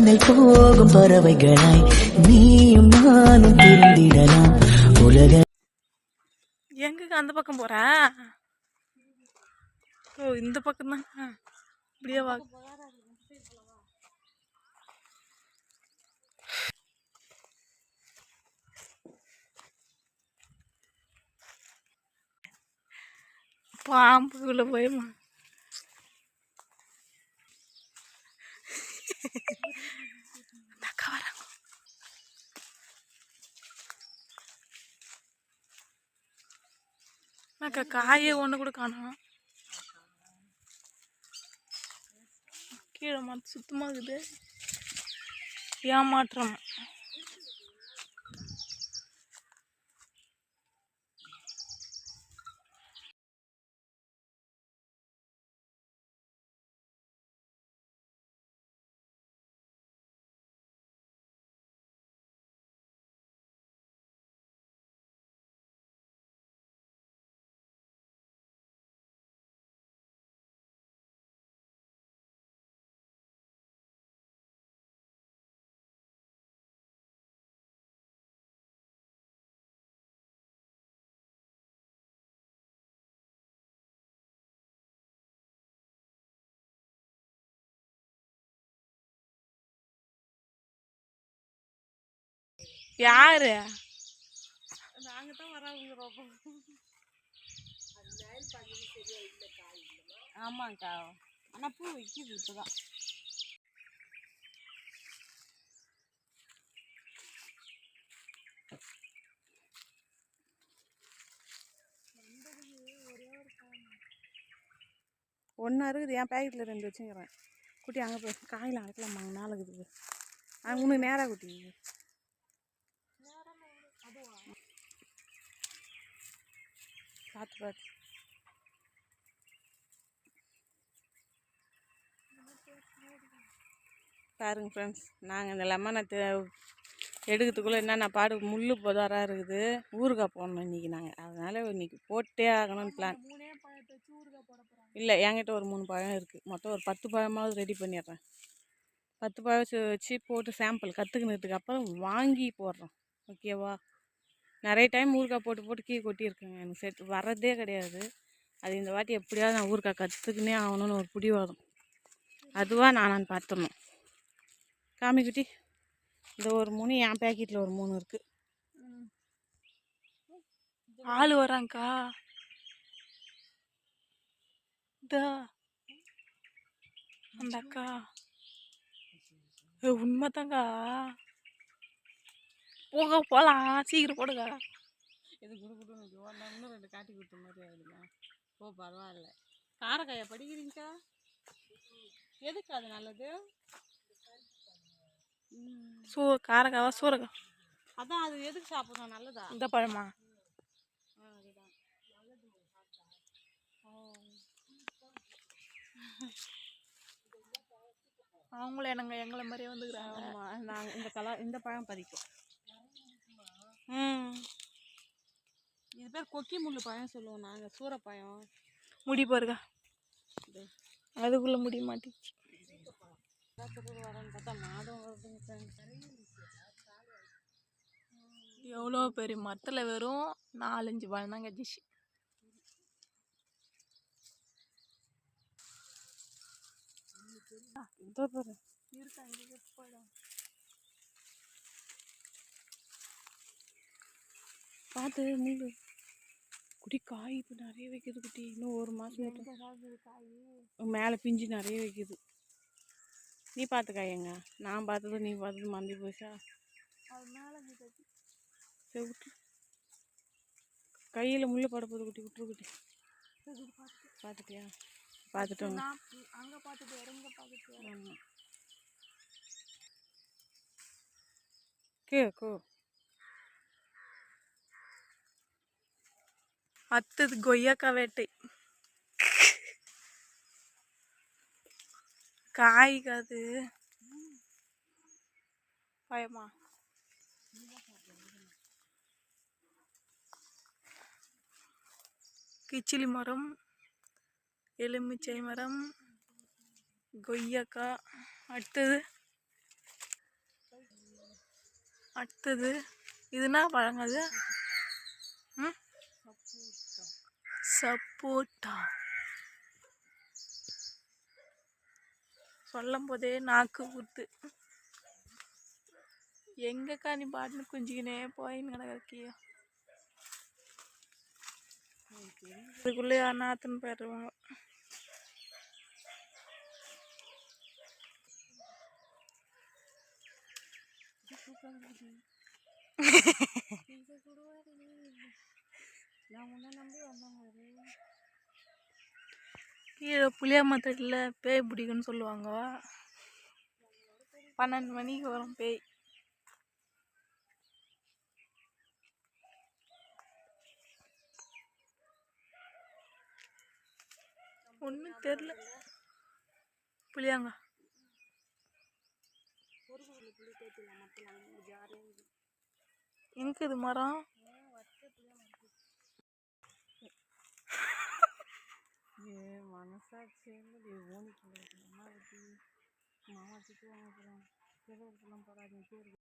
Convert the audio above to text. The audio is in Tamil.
விண்ணில் போகும் பறவைகளாய் நீயும் நானும் பிரிந்திடலாம் உலக. எங்க அந்த பக்கம் போற? ஓ இந்த பக்கம் தான். இப்படியே வா. பாம்புக்குள்ள போயுமா? காயே ஒன்று கூட காணும். கீழே மாட்டு சுத்தமாக இருக்குது. ஏமாற்றம். யாரு? நாங்க தான் வராங்க. ஆமாக்கா, ஆனால் பூ வைக்கிது இப்போதான். ஒன்றா இருக்குது. என் பேக்கெட்டில் 2 வச்சுக்கிறேன். குட்டி அங்கே போய் காயில் அரைக்கலாமா? 4 இருக்குது. அது உனக்கு நேராக குட்டி. பார்த்து பார்த்து பாருங்க ஃப்ரெண்ட்ஸ், நாங்கள் இந்த லெமனை எடுக்கிறதுக்குள்ளே என்னென்ன பாடு முள் புதராக இருக்குது. ஊறுகாய் போடணும் இன்றைக்கி நாங்கள். அதனால் இன்றைக்கி போட்டே ஆகணும்னு பிளான். இல்லை, என்கிட்ட ஒரு 3 பழம் இருக்குது. மொத்தம் ஒரு 10 பழமாவது ரெடி பண்ணிடுறேன். 10 பழம் வச்சு போட்டு சாம்பிள் கற்றுக்கினதுக்கு அப்புறம் வாங்கி போடுறோம். ஓகேவா? நிறைய டைம் ஊறுகாய் போட்டு போட்டு கீழே கொட்டியிருக்குங்க. எனக்கு செட் வர்றதே கிடையாது. அது இந்த வாட்டி எப்படியாவது நான் ஊறுகாய் கற்றுக்குனே ஆகணும்னு ஒரு பிடிவாதம். அதுவாக நான் பார்த்துடணும். காமிக்குட்டி, இந்த ஒரு 3 என் பேக்கெட்டில் ஒரு 3 இருக்குது. ஆள் வராங்க்கா. அந்த அக்கா உண்மைதாங்க்கா. போக போகலாம், சீக்கிரம் போடுங்க. இது குடுக்கட்டும். இன்னும் 2 காட்டி கொடுத்த மாதிரி ஆகுதுங்க. ஓ பரவாயில்ல. காரக்காயை படிக்கிறீங்கக்கா? எதுக்கு அது நல்லது? காரக்காவா சூறக்கா? அதான் அது எதுக்கு சாப்பிட்றோம்? நல்லதா இந்த பழமா? அதுதான் அவங்களும் என்னங்க எங்களை மாதிரியே வந்துக்கிறாங்க. ஆமாம், நாங்கள் இந்த பழம் பறிக்கும். இது பேர் கொக்கி முள் பழம் சொல்லுவோம் நாங்கள். சூறப்பழம் முடி பாருங்க, அதுக்குள்ளே முடிய மாட்டேங்குது. வரேன்னு பார்த்தா மாதம் வருதுங்க. எவ்வளோ பெரிய மரத்தில் வெறும் 4-5 பழம் தான் கட்டிச்சு. பார்த்து முள்ளு குட்டி காய் இப்போ நிறைய வைக்கிது குட்டி. இன்னும் 1 மாதம் காய் மேலே பிஞ்சு நிறைய வைக்கிது. நீ பார்த்து காயங்க. நான் பார்த்தது நீ பார்த்தது மந்தி போச்சா? அது மேலே சரி விட்டு கையில் முள்ளு பட போகுது குட்டி. விட்டுரு குட்டி. பார்த்துட்டியா? பார்த்துட்டோங்க. அங்கே பார்த்துட்டு இறங்க பார்த்துட்டு. ஆமாம் கேக்கோ. அடுத்தது கொய்யாக்காய் வேட்டை. காய்க்காது பயமா? கிச்சிலி மரம், எலுமிச்சை மரம், கொய்யாக்காய். அடுத்தது அடுத்தது இது என்ன பழங்க அது? சப்போட்டா. சொல்லும் போதே நாக்கு ஊத்து. எங்கக்கா நீ பாட்டுன்னு குஞ்சிக்கினே போயின்னு கிடக்கியா? இதுக்குள்ளே யாருன்னா ஆத்துன்னு போயிடுவாங்க. கீழே புளியா மரத்தில் பேய் பிடிக்குன்னு சொல்லுவாங்க. 12 மணிக்கு வரும் பேய். ஒன்றும் தெரில. புளியாங்க எங்கே இது மரம்? மனசாட்சி ஓனிக்கு மாமா திட்டு வாங்க போகிறோம். போடாதீங்க.